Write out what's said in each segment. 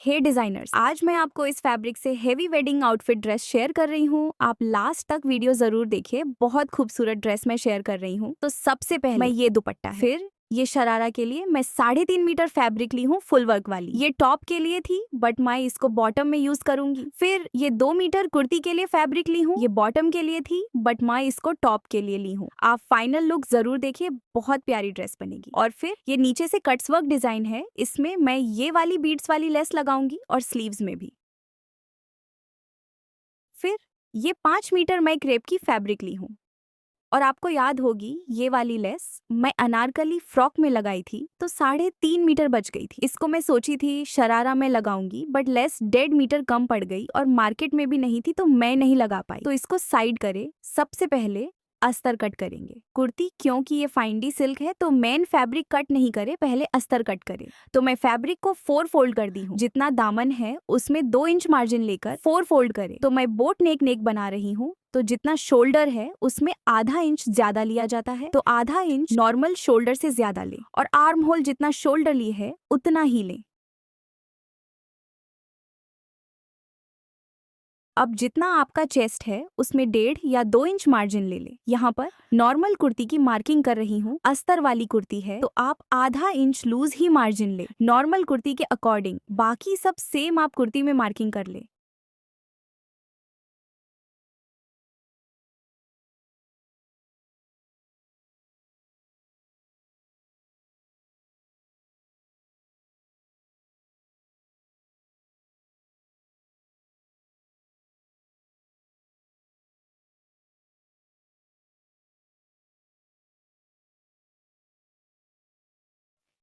हे designers, आज मैं आपको इस फैब्रिक से heavy wedding outfit dress share कर रही हूँ। आप लास्ट तक वीडियो जरूर देखिए, बहुत खूबसूरत ड्रेस मैं शेयर कर रही हूँ। तो सबसे पहले मैं ये दुपट्टा है, फिर ये शरारा के लिए मैं 3.5 मीटर फैब्रिक ली हूँ फुल वर्क वाली। ये टॉप के लिए थी बट मैं इसको बॉटम में यूज करूंगी। फिर ये 2 मीटर कुर्ती के लिए फैब्रिक ली हूँ, ये बॉटम के लिए थी बट मैं इसको टॉप के लिए ली हूँ। आप फाइनल लुक जरूर देखिए, बहुत प्यारी ड्रेस बनेगी। और फिर ये नीचे से कट्स वर्क डिजाइन है, इसमें मैं ये वाली बीड्स वाली लेस लगाऊंगी और स्लीव्स में भी। फिर ये 5 मीटर मैं क्रेप की फैब्रिक ली हूँ और आपको याद होगी ये वाली लेस मैं अनारकली फ्रॉक में लगाई थी तो 3.5 मीटर बच गई थी। इसको मैं सोची थी शरारा में लगाऊंगी बट लेस 1.5 मीटर कम पड़ गई और मार्केट में भी नहीं थी तो मैं नहीं लगा पाई। तो इसको साइड करे, सबसे पहले अस्तर कट करेंगे। कुर्ती क्योंकि ये फाइंडी सिल्क है तो मेन फैब्रिक कट नहीं करे, पहले अस्तर कट करे। तो मैं फैब्रिक को 4 फोल्ड कर दी हूँ। जितना दामन है उसमें 2 इंच मार्जिन लेकर 4 फोल्ड करे। तो मैं बोट नेक बना रही हूँ, तो जितना शोल्डर है उसमें आधा इंच ज्यादा लिया जाता है, तो आधा इंच नॉर्मल शोल्डर से ज्यादा ले और आर्म होल जितना शोल्डर ली है उतना ही ले। अब जितना आपका चेस्ट है उसमें 1.5 या 2 इंच मार्जिन ले ले। यहाँ पर नॉर्मल कुर्ती की मार्किंग कर रही हूँ, अस्तर वाली कुर्ती है तो आप आधा इंच लूज ही मार्जिन ले नॉर्मल कुर्ती के अकॉर्डिंग। बाकी सब सेम आप कुर्ती में मार्किंग कर ले।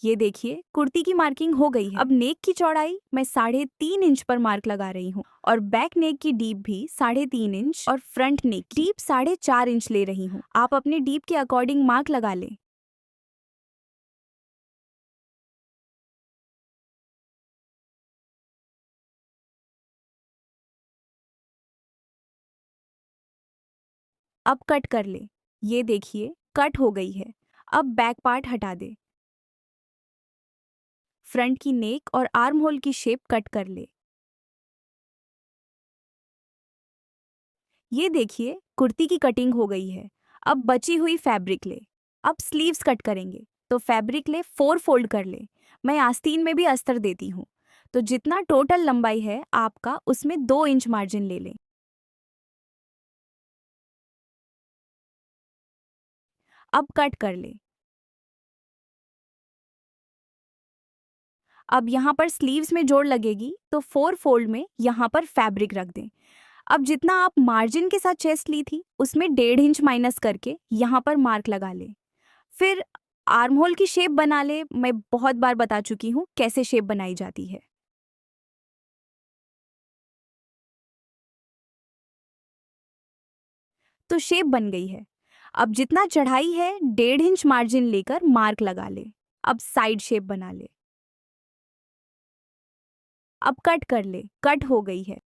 ये देखिए कुर्ती की मार्किंग हो गई है। अब नेक की चौड़ाई मैं 3.5 इंच पर मार्क लगा रही हूँ और बैक नेक की डीप भी 3.5 इंच और फ्रंट नेक की डीप 4.5 इंच ले रही हूँ। आप अपने डीप के अकॉर्डिंग मार्क लगा ले। अब कट कर ले। ये देखिए कट हो गई है। अब बैक पार्ट हटा दे। फ्रंट की नेक और आर्म होल की शेप कट कर ले। ये देखिए कुर्ती की कटिंग हो गई है। अब बची हुई फैब्रिक ले। अब स्लीव्स कट करेंगे तो फैब्रिक ले 4 फोल्ड कर ले। मैं आस्तीन में भी अस्तर देती हूँ, तो जितना टोटल लंबाई है आपका उसमें 2 इंच मार्जिन ले लें। अब कट कर ले। अब यहाँ पर स्लीव्स में जोड़ लगेगी तो 4 फोल्ड में यहाँ पर फैब्रिक रख दें। अब जितना आप मार्जिन के साथ चेस्ट ली थी उसमें 1.5 इंच माइनस करके यहाँ पर मार्क लगा ले। फिर आर्म होल की शेप बना ले। मैं बहुत बार बता चुकी हूँ कैसे शेप बनाई जाती है। तो शेप बन गई है। अब जितना चढ़ाई है 1.5 इंच मार्जिन लेकर मार्क लगा ले। अब साइड शेप बना ले। अब कट कर ले। कट हो गई है।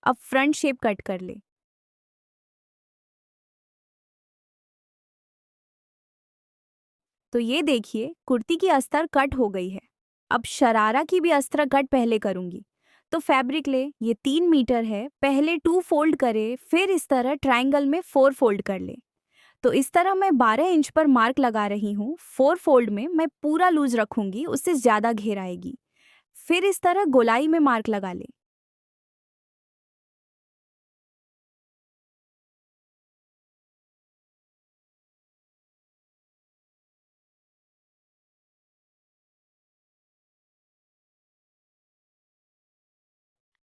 अब फ्रंट शेप कट कर ले। तो ये देखिए कुर्ती की अस्तर कट हो गई है। अब शरारा की भी अस्तर कट पहले करूंगी। तो फैब्रिक ले, ये 3 मीटर है, पहले 2 फोल्ड करे, फिर इस तरह ट्रायंगल में 4 फोल्ड कर ले। तो इस तरह मैं 12 इंच पर मार्क लगा रही हूँ। 4 फोल्ड में मैं पूरा लूज रखूंगी, उससे ज्यादा घेर आएगी। फिर इस तरह गोलाई में मार्क लगा ले।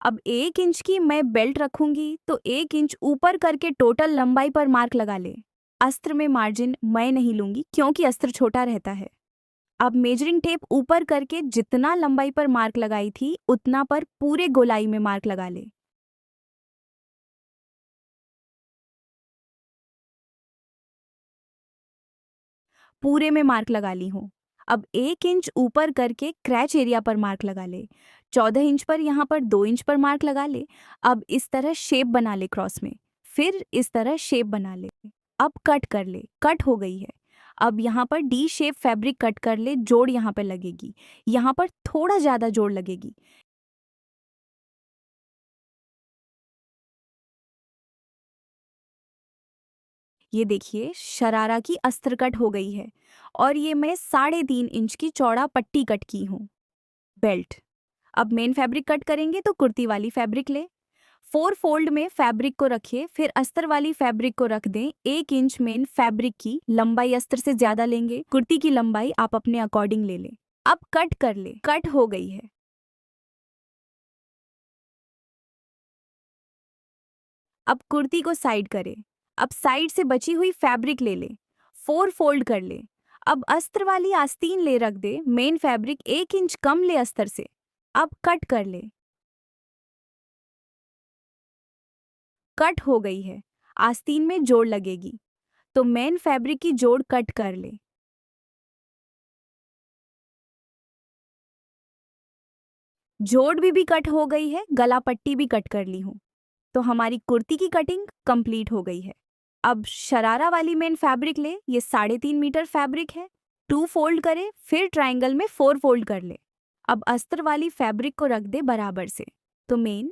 अब 1 इंच की मैं बेल्ट रखूंगी तो 1 इंच ऊपर करके टोटल लंबाई पर मार्क लगा ले। अस्त्र में मार्जिन मैं नहीं लूंगी क्योंकि अस्त्र छोटा रहता है। अब मेजरिंग टेप ऊपर करके जितना लंबाई पर मार्क लगाई थी उतना पर पूरे गोलाई में मार्क लगा ले। पूरे में मार्क लगा ली हूँ। अब 1 इंच ऊपर करके क्रैच एरिया पर मार्क लगा ले। 14 इंच पर यहाँ पर 2 इंच पर मार्क लगा ले। अब इस तरह शेप बना ले क्रॉस में, फिर इस तरह शेप बना ले। अब कट कर ले। कट हो गई है। अब यहाँ पर डी शेप फैब्रिक कट कर ले, जोड़ यहाँ पर लगेगी, यहाँ पर थोड़ा ज़्यादा जोड़ लगेगी। ये देखिए शरारा की अस्तर कट हो गई है और ये मैं 3.5 इंच की चौड़ा पट्टी कट की हूँ। बेल्ट। अब मेन फैब्रिक कट करेंगे तो कुर्ती वाली फैब्रिक ले, 4 फोल्ड में फैब्रिक को रखिए, फिर अस्तर वाली फैब्रिक को रख दें। 1 इंच मेन फैब्रिक की लंबाई अस्तर से ज्यादा लेंगे, कुर्ती की लंबाई आप अपने अकॉर्डिंग ले लें। अब कट कर ले, कट हो गई है। अब कुर्ती को साइड करें। अब साइड से बची हुई फैब्रिक ले ले, 4 फोल्ड कर ले। अब अस्तर वाली आस्तीन ले रख दे, मेन फैब्रिक 1 इंच कम ले अस्तर से। अब कट कर ले, कट हो गई है। आस्तीन में जोड़ लगेगी तो मेन फैब्रिक की जोड़ कट कर ले। जोड़ भी कट हो गई है, गला पट्टी भी कट कर ली हूँ, तो हमारी कुर्ती की कटिंग कंप्लीट हो गई है। अब शरारा वाली मेन फैब्रिक ले, ये 3.5 मीटर फैब्रिक है। 2 फोल्ड करे, फिर ट्रायंगल में 4 फोल्ड कर ले। अब अस्तर वाली फैब्रिक को रख दे बराबर से, तो मेन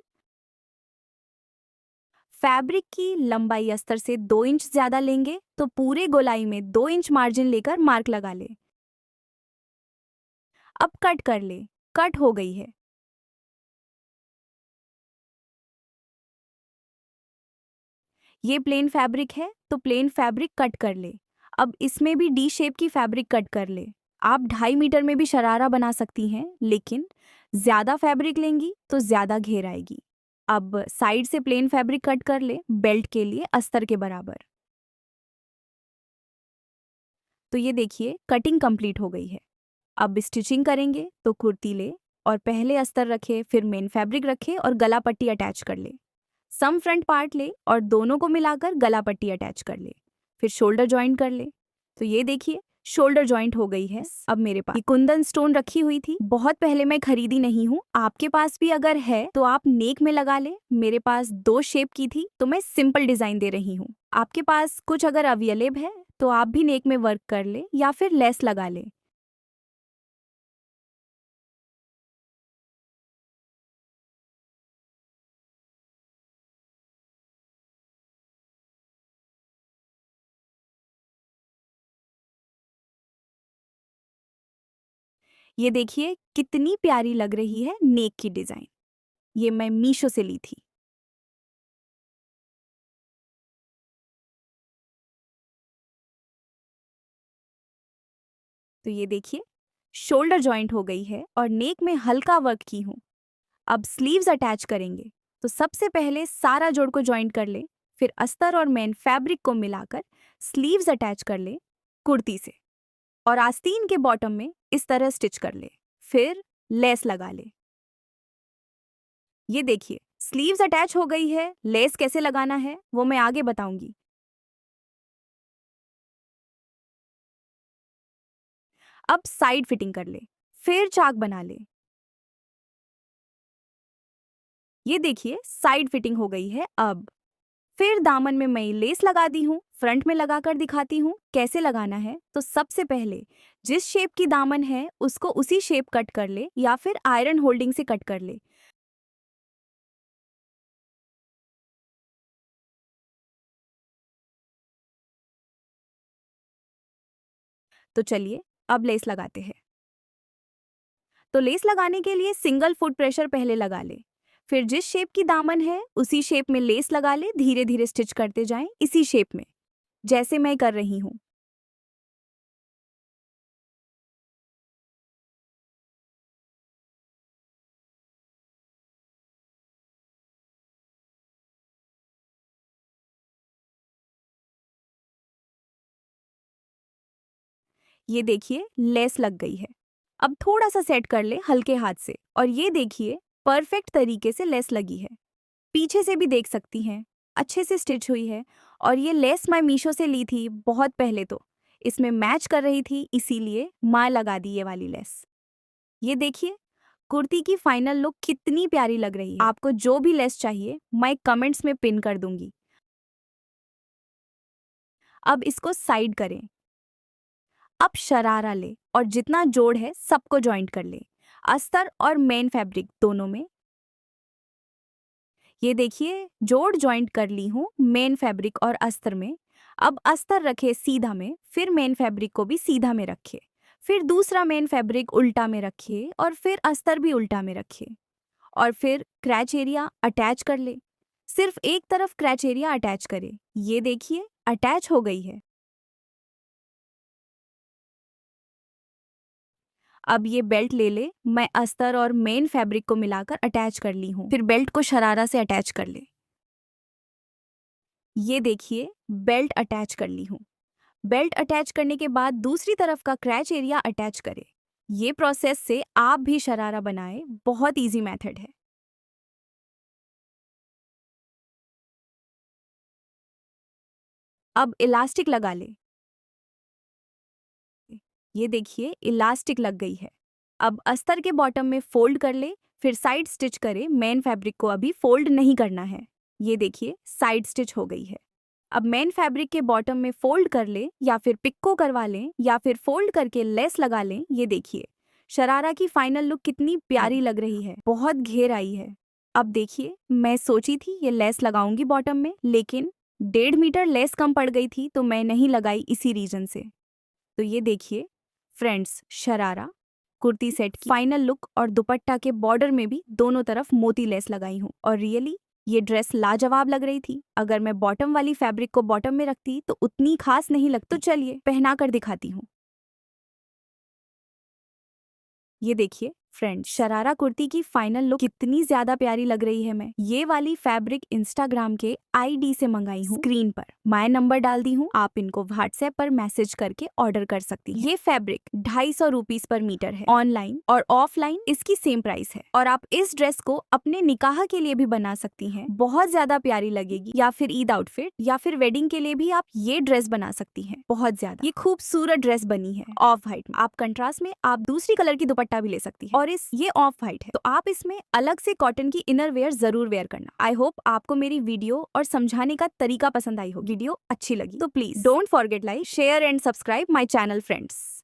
फैब्रिक की लंबाई अस्तर से 2 इंच ज्यादा लेंगे, तो पूरे गोलाई में 2 इंच मार्जिन लेकर मार्क लगा ले। अब कट कर ले, कट हो गई है। ये प्लेन फैब्रिक है तो प्लेन फैब्रिक कट कर ले। अब इसमें भी डी शेप की फैब्रिक कट कर ले। आप 2.5 मीटर में भी शरारा बना सकती हैं, लेकिन ज़्यादा फैब्रिक लेंगी तो ज़्यादा घेर आएगी। अब साइड से प्लेन फैब्रिक कट कर ले, बेल्ट के लिए अस्तर के बराबर। तो ये देखिए कटिंग कंप्लीट हो गई है। अब स्टिचिंग करेंगे तो कुर्ती ले और पहले अस्तर रखे, फिर मेन फैब्रिक रखे और गला पट्टी अटैच कर ले। सम फ्रंट पार्ट ले और दोनों को मिलाकर गला पट्टी अटैच कर ले, फिर शोल्डर जॉइंट कर ले। तो ये देखिए शोल्डर जॉइंट हो गई है। अब मेरे पास ये कुंदन स्टोन रखी हुई थी, बहुत पहले मैं खरीदी नहीं हूँ, आपके पास भी अगर है तो आप नेक में लगा ले। मेरे पास 2 शेप की थी तो मैं सिंपल डिजाइन दे रही हूँ। आपके पास कुछ अगर अवेलेबल है तो आप भी नेक में वर्क कर ले या फिर लेस लगा ले। ये देखिए कितनी प्यारी लग रही है नेक की डिजाइन। ये मैं मीशो से ली थी। तो ये देखिए शोल्डर जॉइंट हो गई है और नेक में हल्का वर्क की हूँ। अब स्लीव्स अटैच करेंगे तो सबसे पहले सारा जोड़ को जॉइंट कर ले, फिर अस्तर और मेन फैब्रिक को मिलाकर स्लीव्स अटैच कर ले कुर्ती से और आस्तीन के बॉटम में इस तरह स्टिच कर ले, फिर लेस लगा ले। ये देखिए स्लीव्स अटैच हो गई है। लेस कैसे लगाना है वो मैं आगे बताऊंगी। अब साइड फिटिंग कर ले, फिर चाक बना ले। ये देखिए साइड फिटिंग हो गई है। अब फिर दामन में मैं लेस लगा दी हूँ, फ्रंट में लगाकर दिखाती हूँ कैसे लगाना है। तो सबसे पहले जिस शेप की दामन है उसको उसी शेप कट कर ले या फिर आयरन होल्डिंग से कट कर ले। तो चलिए अब लेस लगाते हैं। तो लेस लगाने के लिए सिंगल फुट प्रेशर पहले लगा ले, फिर जिस शेप की दामन है उसी शेप में लेस लगा ले। धीरे धीरे स्टिच करते जाएं इसी शेप में, जैसे मैं कर रही हूँ। ये देखिए लेस लग गई है। अब थोड़ा सा सेट कर ले हल्के हाथ से और ये देखिए परफेक्ट तरीके से लेस लगी है। पीछे से भी देख सकती हैं, अच्छे से स्टिच हुई है। और ये लेस मैं मीशो से ली थी बहुत पहले, तो इसमें मैच कर रही थी इसीलिए माँ लगा दी ये वाली लेस। ये देखिए कुर्ती की फाइनल लुक कितनी प्यारी लग रही है। आपको जो भी लेस चाहिए मैं कमेंट्स में पिन कर दूंगी। अब इसको साइड करें। अब शरारा ले और जितना जोड़ है सबको ज्वाइंट कर ले, अस्तर और मेन फैब्रिक दोनों में। ये देखिए जोड़ ज्वाइंट कर ली हूँ मेन फैब्रिक और अस्तर में। अब अस्तर रखे सीधा में, फिर मेन फैब्रिक को भी सीधा में रखे, फिर दूसरा मेन फैब्रिक उल्टा में रखे और फिर अस्तर भी उल्टा में रखे और फिर क्रैच एरिया अटैच कर ले। सिर्फ एक तरफ क्रैच एरिया अटैच करे। ये देखिए अटैच हो गई है। अब ये बेल्ट ले ले, मैं अस्तर और मेन फैब्रिक को मिलाकर अटैच कर ली हूँ। फिर बेल्ट को शरारा से अटैच कर ले। ये देखिए बेल्ट अटैच कर ली हूँ। बेल्ट अटैच करने के बाद दूसरी तरफ का क्रैच एरिया अटैच करें। ये प्रोसेस से आप भी शरारा बनाए, बहुत इजी मेथड है। अब इलास्टिक लगा ले। ये देखिए इलास्टिक लग गई है। अब अस्तर के बॉटम में फोल्ड कर ले, फिर साइड स्टिच करे। मेन फैब्रिक को अभी फोल्ड नहीं करना है। ये देखिए साइड स्टिच हो गई है। अब मेन फैब्रिक के बॉटम में फोल्ड कर ले या फिर पिक्को करवा लें या फिर फोल्ड करके लेस लगा लें। ये देखिए शरारा की फाइनल लुक कितनी प्यारी लग रही है, बहुत घेर आई है। अब देखिए मैं सोची थी ये लेस लगाऊंगी बॉटम में, लेकिन 1.5 मीटर लेस कम पड़ गई थी तो मैं नहीं लगाई इसी रीजन से। तो ये देखिए फ्रेंड्स शरारा कुर्ती सेट की फाइनल लुक, और दुपट्टा के बॉर्डर में भी दोनों तरफ मोती लेस लगाई हूँ और रियली ये ड्रेस लाजवाब लग रही थी। अगर मैं बॉटम वाली फैब्रिक को बॉटम में रखती तो उतनी खास नहीं लगती। तो चलिए पहना कर दिखाती हूँ। ये देखिए फ्रेंड शरारा कुर्ती की फाइनल लुक कितनी ज्यादा प्यारी लग रही है। मैं ये वाली फैब्रिक इंस्टाग्राम के आईडी से मंगाई हूँ। स्क्रीन पर मैं नंबर डाल दी हूँ, आप इनको व्हाट्सएप पर मैसेज करके ऑर्डर कर सकती हैं। ये फैब्रिक 250 रुपीज पर मीटर है। ऑनलाइन और ऑफलाइन इसकी सेम प्राइस है और आप इस ड्रेस को अपने निकाह के लिए भी बना सकती हैं, बहुत ज्यादा प्यारी लगेगी। या फिर ईद आउटफिट या फिर वेडिंग के लिए भी आप ये ड्रेस बना सकती हैं, बहुत ज्यादा ये खूबसूरत ड्रेस बनी है। ऑफ व्हाइट में आप कंट्रास्ट में आप दूसरी कलर की दुपट्टा भी ले सकती है और ये ऑफ व्हाइट है तो आप इसमें अलग से कॉटन की इनर वेयर जरूर वेयर करना। आई होप आपको मेरी वीडियो और समझाने का तरीका पसंद आई हो। वीडियो अच्छी लगी तो please don't forget like share and subscribe my channel friends.